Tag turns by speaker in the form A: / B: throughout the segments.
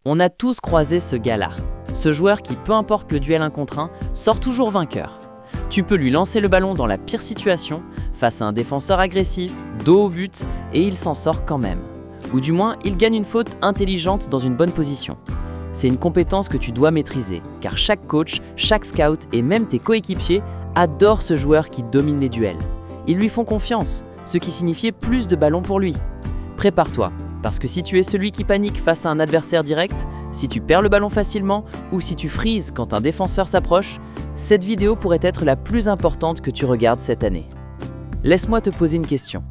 A: On a tous croisé ce gars-là. Ce joueur qui, peu importe le duel 1 contre 1, sort toujours vainqueur. Tu peux lui lancer le ballon dans la pire situation, face à un défenseur agressif, dos au but, et il s'en sort quand même. Ou du moins, il gagne une faute intelligente dans une bonne position. C'est une compétence que tu dois maîtriser, car chaque coach, chaque scout et même tes coéquipiers adorent ce joueur qui domine les duels. Ils lui font confiance, ce qui signifiait plus de ballons pour lui. Prépare-toi, parce que si tu es celui qui panique face à un adversaire direct, si tu perds le ballon facilement ou si tu frises quand un défenseur s'approche, cette vidéo pourrait être la plus importante que tu regardes cette année. Laisse-moi te poser une question.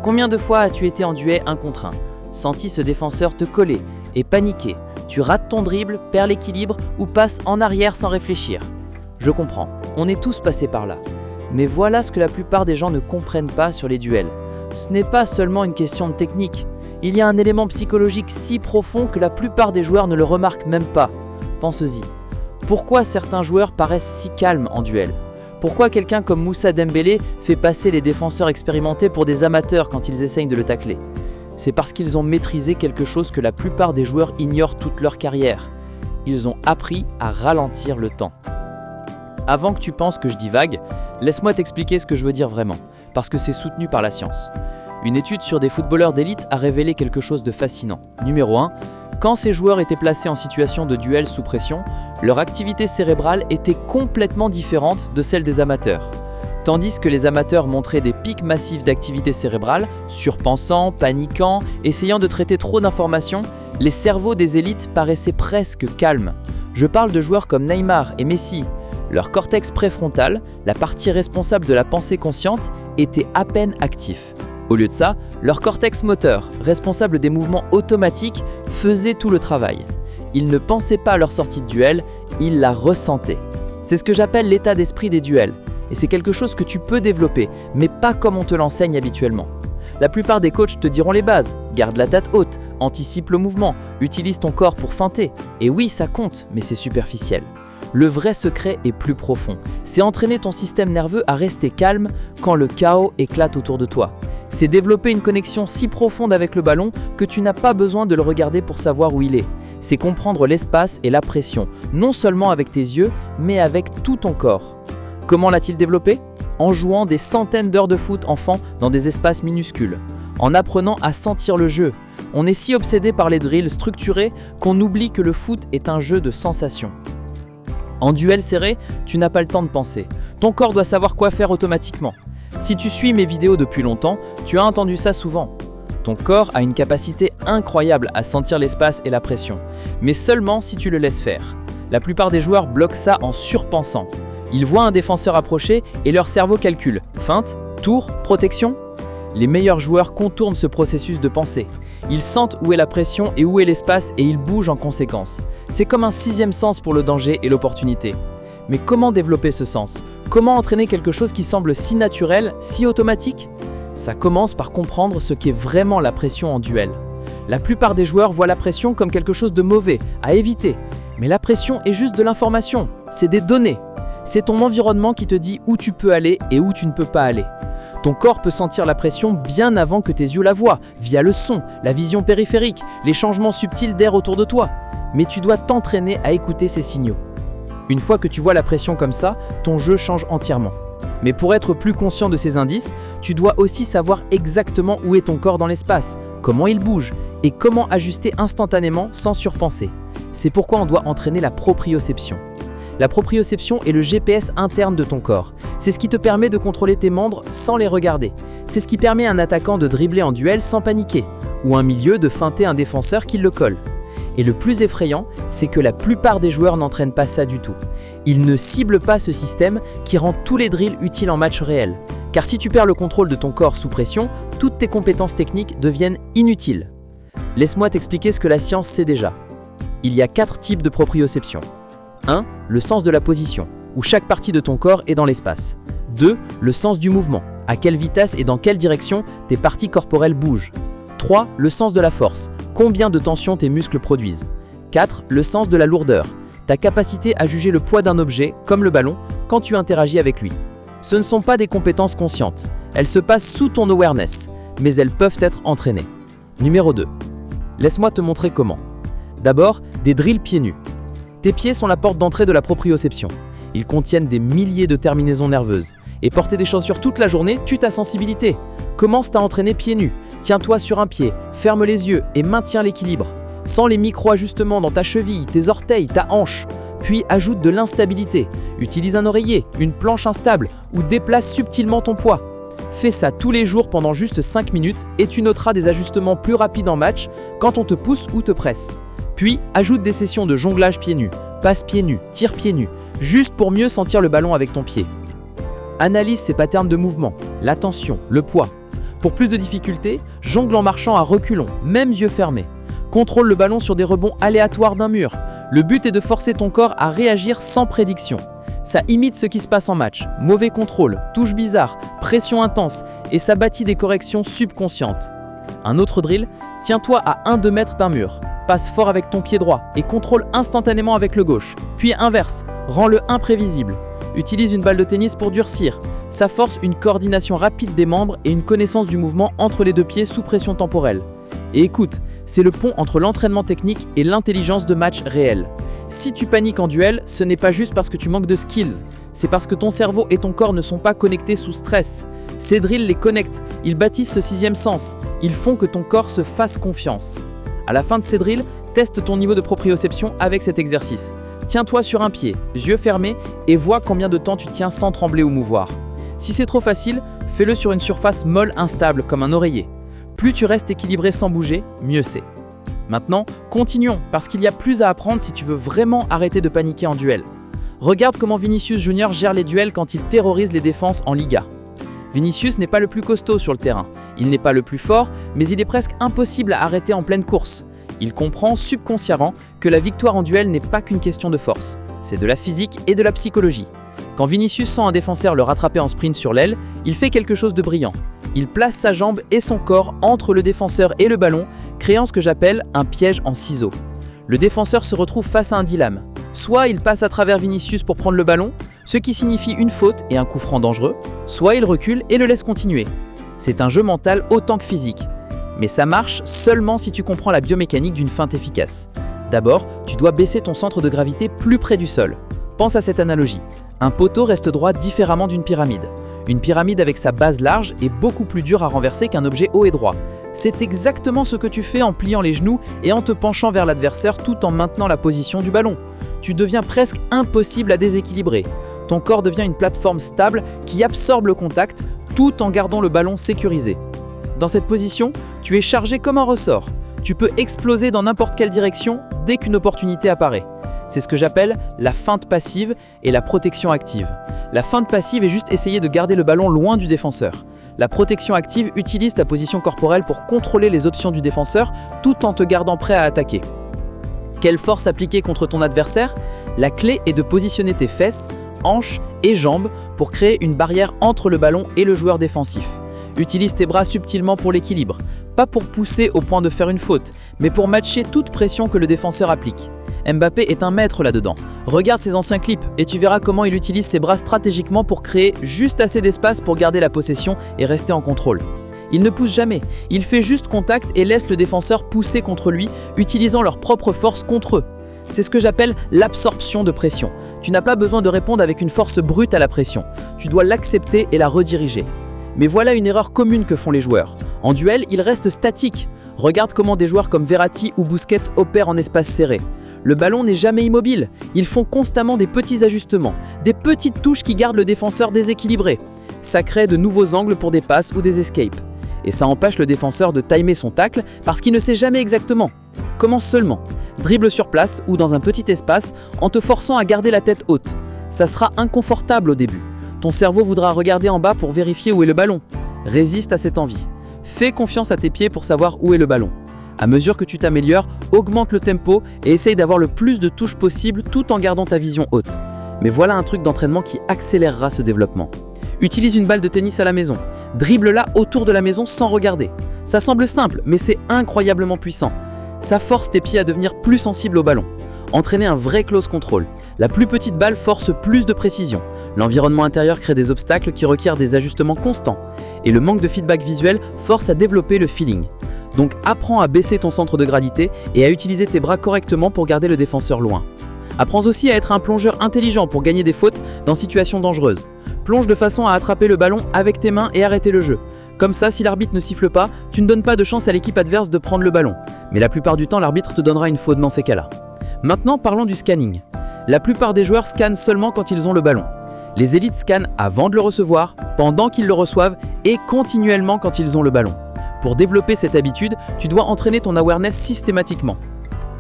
A: Combien de fois as-tu été en duel 1 contre 1, senti ce défenseur te coller et paniquer, tu rates ton dribble, perds l'équilibre ou passes en arrière sans réfléchir? Je comprends, on est tous passés par là. Mais voilà ce que la plupart des gens ne comprennent pas sur les duels. Ce n'est pas seulement une question de technique. Il y a un élément psychologique si profond que la plupart des joueurs ne le remarquent même pas. Pense-y. Pourquoi certains joueurs paraissent si calmes en duel? Pourquoi quelqu'un comme Moussa Dembélé fait passer les défenseurs expérimentés pour des amateurs quand ils essayent de le tacler? C'est parce qu'ils ont maîtrisé quelque chose que la plupart des joueurs ignorent toute leur carrière. Ils ont appris à ralentir le temps. Avant que tu penses que je divague, laisse-moi t'expliquer ce que je veux dire vraiment, parce que c'est soutenu par la science. Une étude sur des footballeurs d'élite a révélé quelque chose de fascinant. Numéro 1, quand ces joueurs étaient placés en situation de duel sous pression, leur activité cérébrale était complètement différente de celle des amateurs. Tandis que les amateurs montraient des pics massifs d'activité cérébrale, surpensant, paniquant, essayant de traiter trop d'informations, les cerveaux des élites paraissaient presque calmes. Je parle de joueurs comme Neymar et Messi. Leur cortex préfrontal, la partie responsable de la pensée consciente, était à peine actif. Au lieu de ça, leur cortex moteur, responsable des mouvements automatiques, faisait tout le travail. Ils ne pensaient pas à leur sortie de duel, ils la ressentaient. C'est ce que j'appelle l'état d'esprit des duels. Et c'est quelque chose que tu peux développer, mais pas comme on te l'enseigne habituellement. La plupart des coachs te diront les bases, garde la tête haute, anticipe le mouvement, utilise ton corps pour feinter. Et oui, ça compte, mais c'est superficiel. Le vrai secret est plus profond. C'est entraîner ton système nerveux à rester calme quand le chaos éclate autour de toi. C'est développer une connexion si profonde avec le ballon que tu n'as pas besoin de le regarder pour savoir où il est. C'est comprendre l'espace et la pression, non seulement avec tes yeux, mais avec tout ton corps. Comment l'a-t-il développé? En jouant des centaines d'heures de foot enfant dans des espaces minuscules, en apprenant à sentir le jeu. On est si obsédé par les drills structurés qu'on oublie que le foot est un jeu de sensations. En duel serré, tu n'as pas le temps de penser. Ton corps doit savoir quoi faire automatiquement. Si tu suis mes vidéos depuis longtemps, tu as entendu ça souvent. Ton corps a une capacité incroyable à sentir l'espace et la pression, mais seulement si tu le laisses faire. La plupart des joueurs bloquent ça en surpensant. Ils voient un défenseur approcher et leur cerveau calcule. Feinte, tour, protection. Les meilleurs joueurs contournent ce processus de pensée. Ils sentent où est la pression et où est l'espace et ils bougent en conséquence. C'est comme un 6e sens pour le danger et l'opportunité. Mais comment développer ce sens? Comment entraîner quelque chose qui semble si naturel, si automatique? Ça commence par comprendre ce qu'est vraiment la pression en duel. La plupart des joueurs voient la pression comme quelque chose de mauvais, à éviter. Mais la pression est juste de l'information, c'est des données. C'est ton environnement qui te dit où tu peux aller et où tu ne peux pas aller. Ton corps peut sentir la pression bien avant que tes yeux la voient, via le son, la vision périphérique, les changements subtils d'air autour de toi. Mais tu dois t'entraîner à écouter ces signaux. Une fois que tu vois la pression comme ça, ton jeu change entièrement. Mais pour être plus conscient de ces indices, tu dois aussi savoir exactement où est ton corps dans l'espace, comment il bouge et comment ajuster instantanément sans surpenser. C'est pourquoi on doit entraîner la proprioception. La proprioception est le GPS interne de ton corps. C'est ce qui te permet de contrôler tes membres sans les regarder. C'est ce qui permet à un attaquant de dribbler en duel sans paniquer, ou un milieu de feinter un défenseur qui le colle. Et le plus effrayant, c'est que la plupart des joueurs n'entraînent pas ça du tout. Ils ne ciblent pas ce système qui rend tous les drills utiles en match réel. Car si tu perds le contrôle de ton corps sous pression, toutes tes compétences techniques deviennent inutiles. Laisse-moi t'expliquer ce que la science sait déjà. Il y a 4 types de proprioception. 1. Le sens de la position, où chaque partie de ton corps est dans l'espace. 2. Le sens du mouvement, à quelle vitesse et dans quelle direction tes parties corporelles bougent. 3. Le sens de la force, combien de tension tes muscles produisent. 4. Le sens de la lourdeur, ta capacité à juger le poids d'un objet, comme le ballon, quand tu interagis avec lui. Ce ne sont pas des compétences conscientes, elles se passent sous ton awareness, mais elles peuvent être entraînées. Numéro 2. Laisse-moi te montrer comment.
B: D'abord, des drills pieds nus. Tes pieds sont la porte d'entrée de la proprioception. Ils contiennent des milliers de terminaisons nerveuses. Et porter des chaussures toute la journée tue ta sensibilité. Commence à entraîner pieds nus. Tiens-toi sur un pied, ferme les yeux et maintiens l'équilibre. Sens les micro-ajustements dans ta cheville, tes orteils, ta hanche. Puis ajoute de l'instabilité. Utilise un oreiller, une planche instable ou déplace subtilement ton poids. Fais ça tous les jours pendant juste 5 minutes et tu noteras des ajustements plus rapides en match quand on te pousse ou te presse. Puis ajoute des sessions de jonglage pieds nus, passe pieds nus, tire pieds nus, juste pour mieux sentir le ballon avec ton pied. Analyse ces patterns de mouvement, la tension, le poids. Pour plus de difficultés, jongle en marchant à reculons, même yeux fermés. Contrôle le ballon sur des rebonds aléatoires d'un mur. Le but est de forcer ton corps à réagir sans prédiction. Ça imite ce qui se passe en match. Mauvais contrôle, touche bizarre, pression intense et ça bâtit des corrections subconscientes. Un autre drill, tiens-toi à 1-2 mètres d'un mur. Passe fort avec ton pied droit et contrôle instantanément avec le gauche. Puis inverse, rends-le imprévisible. Utilise une balle de tennis pour durcir. Ça force une coordination rapide des membres et une connaissance du mouvement entre les deux pieds sous pression temporelle. Et écoute, c'est le pont entre l'entraînement technique et l'intelligence de match réel. Si tu paniques en duel, ce n'est pas juste parce que tu manques de skills, c'est parce que ton cerveau et ton corps ne sont pas connectés sous stress. Ces drills les connectent, ils bâtissent ce sixième sens, ils font que ton corps se fasse confiance. À la fin de ces drills, teste ton niveau de proprioception avec cet exercice. Tiens-toi sur un pied, yeux fermés, et vois combien de temps tu tiens sans trembler ou mouvoir. Si c'est trop facile, fais-le sur une surface molle instable comme un oreiller. Plus tu restes équilibré sans bouger, mieux c'est. Maintenant, continuons, parce qu'il y a plus à apprendre si tu veux vraiment arrêter de paniquer en duel. Regarde comment Vinicius Junior gère les duels quand il terrorise les défenses en Liga. Vinicius n'est pas le plus costaud sur le terrain, il n'est pas le plus fort, mais il est presque impossible à arrêter en pleine course. Il comprend subconsciemment que la victoire en duel n'est pas qu'une question de force, c'est de la physique et de la psychologie. Quand Vinicius sent un défenseur le rattraper en sprint sur l'aile, il fait quelque chose de brillant. Il place sa jambe et son corps entre le défenseur et le ballon, créant ce que j'appelle un piège en ciseaux. Le défenseur se retrouve face à un dilemme. Soit il passe à travers Vinicius pour prendre le ballon, ce qui signifie une faute et un coup franc dangereux, soit il recule et le laisse continuer. C'est un jeu mental autant que physique. Mais ça marche seulement si tu comprends la biomécanique d'une feinte efficace. D'abord, tu dois baisser ton centre de gravité plus près du sol. Pense à cette analogie. Un poteau reste droit différemment d'une pyramide. Une pyramide avec sa base large est beaucoup plus dure à renverser qu'un objet haut et droit. C'est exactement ce que tu fais en pliant les genoux et en te penchant vers l'adversaire tout en maintenant la position du ballon. Tu deviens presque impossible à déséquilibrer. Ton corps devient une plateforme stable qui absorbe le contact tout en gardant le ballon sécurisé. Dans cette position, tu es chargé comme un ressort. Tu peux exploser dans n'importe quelle direction dès qu'une opportunité apparaît. C'est ce que j'appelle la feinte passive et la protection active. La feinte passive est juste essayer de garder le ballon loin du défenseur. La protection active utilise ta position corporelle pour contrôler les options du défenseur tout en te gardant prêt à attaquer. Quelle force appliquer contre ton adversaire? La clé est de positionner tes fesses, hanches et jambes pour créer une barrière entre le ballon et le joueur défensif. Utilise tes bras subtilement pour l'équilibre, pas pour pousser au point de faire une faute, mais pour matcher toute pression que le défenseur applique. Mbappé est un maître là-dedans. Regarde ses anciens clips et tu verras comment il utilise ses bras stratégiquement pour créer juste assez d'espace pour garder la possession et rester en contrôle. Il ne pousse jamais, il fait juste contact et laisse le défenseur pousser contre lui, utilisant leur propre force contre eux. C'est ce que j'appelle l'absorption de pression. Tu n'as pas besoin de répondre avec une force brute à la pression. Tu dois l'accepter et la rediriger. Mais voilà une erreur commune que font les joueurs. En duel, ils restent statiques. Regarde comment des joueurs comme Verratti ou Busquets opèrent en espace serré. Le ballon n'est jamais immobile, ils font constamment des petits ajustements, des petites touches qui gardent le défenseur déséquilibré. Ça crée de nouveaux angles pour des passes ou des escapes. Et ça empêche le défenseur de timer son tacle parce qu'il ne sait jamais exactement. Commence seulement. Dribble sur place ou dans un petit espace en te forçant à garder la tête haute. Ça sera inconfortable au début. Ton cerveau voudra regarder en bas pour vérifier où est le ballon. Résiste à cette envie. Fais confiance à tes pieds pour savoir où est le ballon. À mesure que tu t'améliores, augmente le tempo et essaye d'avoir le plus de touches possible tout en gardant ta vision haute. Mais voilà un truc d'entraînement qui accélérera ce développement. Utilise une balle de tennis à la maison. Dribble-la autour de la maison sans regarder. Ça semble simple, mais c'est incroyablement puissant. Ça force tes pieds à devenir plus sensibles au ballon. Entraîner un vrai close control. La plus petite balle force plus de précision. L'environnement intérieur crée des obstacles qui requièrent des ajustements constants. Et le manque de feedback visuel force à développer le feeling. Donc apprends à baisser ton centre de gravité et à utiliser tes bras correctement pour garder le défenseur loin. Apprends aussi à être un plongeur intelligent pour gagner des fautes dans situations dangereuses. Plonge de façon à attraper le ballon avec tes mains et arrêter le jeu. Comme ça, si l'arbitre ne siffle pas, tu ne donnes pas de chance à l'équipe adverse de prendre le ballon. Mais la plupart du temps, l'arbitre te donnera une faute dans ces cas-là. Maintenant, parlons du scanning. La plupart des joueurs scannent seulement quand ils ont le ballon. Les élites scannent avant de le recevoir, pendant qu'ils le reçoivent et continuellement quand ils ont le ballon. Pour développer cette habitude, tu dois entraîner ton awareness systématiquement.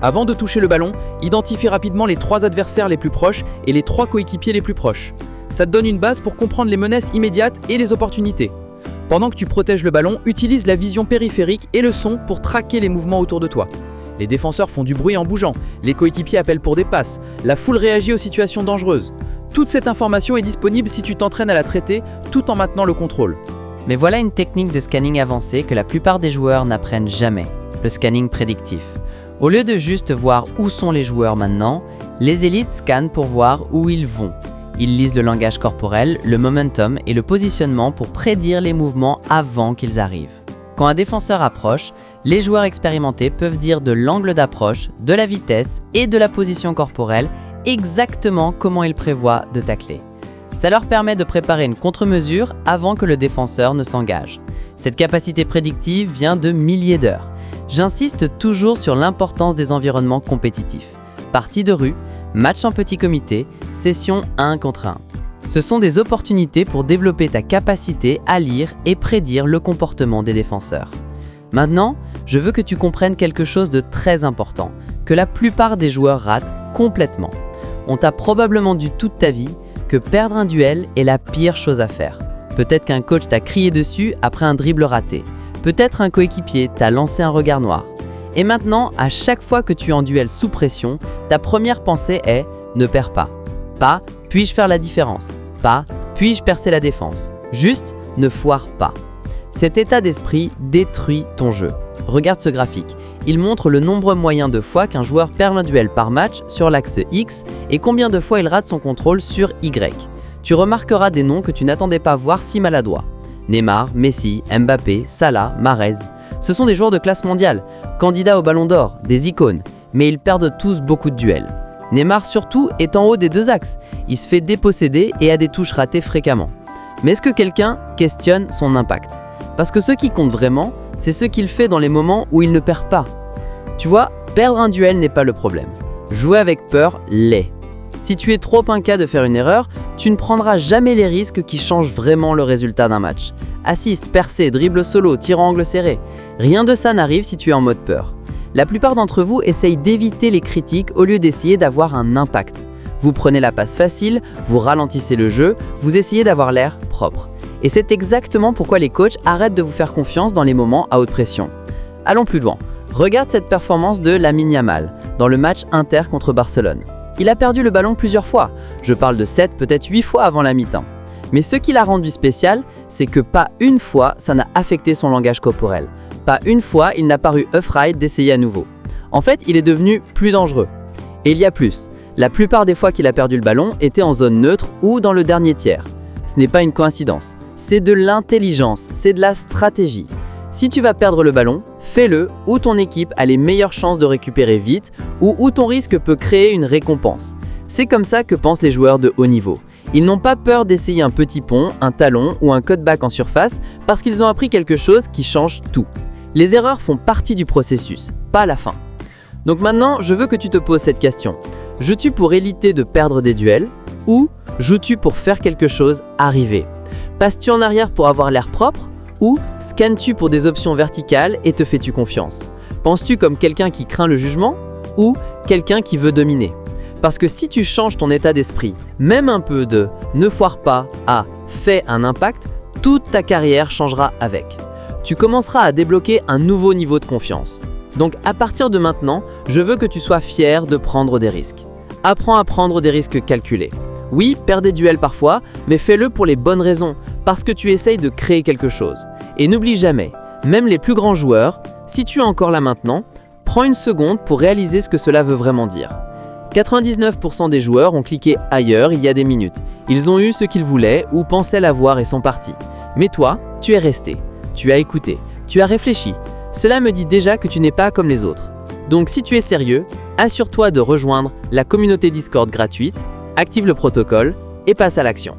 B: Avant de toucher le ballon, identifie rapidement les 3 adversaires les plus proches et les 3 coéquipiers les plus proches. Ça te donne une base pour comprendre les menaces immédiates et les opportunités. Pendant que tu protèges le ballon, utilise la vision périphérique et le son pour traquer les mouvements autour de toi. Les défenseurs font du bruit en bougeant, les coéquipiers appellent pour des passes, la foule réagit aux situations dangereuses. Toute cette information est disponible si tu t'entraînes à la traiter tout en maintenant le contrôle.
A: Mais voilà une technique de scanning avancée que la plupart des joueurs n'apprennent jamais, le scanning prédictif. Au lieu de juste voir où sont les joueurs maintenant, les élites scannent pour voir où ils vont. Ils lisent le langage corporel, le momentum et le positionnement pour prédire les mouvements avant qu'ils arrivent. Quand un défenseur approche, les joueurs expérimentés peuvent dire de l'angle d'approche, de la vitesse et de la position corporelle exactement comment ils prévoient de tacler. Ça leur permet de préparer une contre-mesure avant que le défenseur ne s'engage. Cette capacité prédictive vient de milliers d'heures. J'insiste toujours sur l'importance des environnements compétitifs. Parties de rue, matchs en petit comité, sessions 1 contre 1. Ce sont des opportunités pour développer ta capacité à lire et prédire le comportement des défenseurs. Maintenant, je veux que tu comprennes quelque chose de très important, que la plupart des joueurs ratent complètement. On t'a probablement dit toute ta vie que perdre un duel est la pire chose à faire. Peut-être qu'un coach t'a crié dessus après un dribble raté. Peut-être un coéquipier t'a lancé un regard noir. Et maintenant, à chaque fois que tu es en duel sous pression, ta première pensée est « ne perds pas ». Pas « puis-je faire la différence ?» Pas « puis-je percer la défense ?» Juste « ne foire pas ». Cet état d'esprit détruit ton jeu. Regarde ce graphique. Il montre le nombre moyen de fois qu'un joueur perd un duel par match sur l'axe X et combien de fois il rate son contrôle sur Y. Tu remarqueras des noms que tu n'attendais pas voir si maladroits. Neymar, Messi, Mbappé, Salah, Mahrez. Ce sont des joueurs de classe mondiale, candidats au Ballon d'Or, des icônes, mais ils perdent tous beaucoup de duels. Neymar surtout est en haut des 2 axes, il se fait déposséder et a des touches ratées fréquemment. Mais est-ce que quelqu'un questionne son impact? Parce que ce qui compte vraiment, c'est ce qu'il fait dans les moments où il ne perd pas. Tu vois, perdre un duel n'est pas le problème. Jouer avec peur l'est. Si tu es trop inquiet de faire une erreur, tu ne prendras jamais les risques qui changent vraiment le résultat d'un match. Assist, percé, dribble solo, tir en angle serré. Rien de ça n'arrive si tu es en mode peur. La plupart d'entre vous essayent d'éviter les critiques au lieu d'essayer d'avoir un impact. Vous prenez la passe facile, vous ralentissez le jeu, vous essayez d'avoir l'air propre. Et c'est exactement pourquoi les coachs arrêtent de vous faire confiance dans les moments à haute pression. Allons plus loin. Regarde cette performance de Lamine Yamal dans le match Inter contre Barcelone. Il a perdu le ballon plusieurs fois. Je parle de 7, peut-être 8 fois avant la mi-temps. Mais ce qui l'a rendu spécial, c'est que pas une fois ça n'a affecté son langage corporel. Pas une fois il n'a paru afraid d'essayer à nouveau. En fait, il est devenu plus dangereux. Et il y a plus. La plupart des fois qu'il a perdu le ballon étaient en zone neutre ou dans le dernier tiers. Ce n'est pas une coïncidence. C'est de l'intelligence, c'est de la stratégie. Si tu vas perdre le ballon, fais-le où ton équipe a les meilleures chances de récupérer vite ou où ton risque peut créer une récompense. C'est comme ça que pensent les joueurs de haut niveau. Ils n'ont pas peur d'essayer un petit pont, un talon ou un cutback en surface parce qu'ils ont appris quelque chose qui change tout. Les erreurs font partie du processus, pas la fin. Donc maintenant, je veux que tu te poses cette question. Joues-tu pour éviter de perdre des duels ou joues-tu pour faire quelque chose arriver? Passes-tu en arrière pour avoir l'air propre ou scannes-tu pour des options verticales et te fais-tu confiance? Penses-tu comme quelqu'un qui craint le jugement ou quelqu'un qui veut dominer? Parce que si tu changes ton état d'esprit, même un peu de « ne foire pas » à « fais un impact », toute ta carrière changera avec. Tu commenceras à débloquer un nouveau niveau de confiance. Donc à partir de maintenant, je veux que tu sois fier de prendre des risques. Apprends à prendre des risques calculés. Oui, perds des duels parfois, mais fais-le pour les bonnes raisons, parce que tu essayes de créer quelque chose. Et n'oublie jamais, même les plus grands joueurs, si tu es encore là maintenant, prends une seconde pour réaliser ce que cela veut vraiment dire. 99% des joueurs ont cliqué ailleurs il y a des minutes. Ils ont eu ce qu'ils voulaient ou pensaient l'avoir et sont partis. Mais toi, tu es resté. Tu as écouté. Tu as réfléchi. Cela me dit déjà que tu n'es pas comme les autres. Donc si tu es sérieux, assure-toi de rejoindre la communauté Discord gratuite, active le protocole et passe à l'action.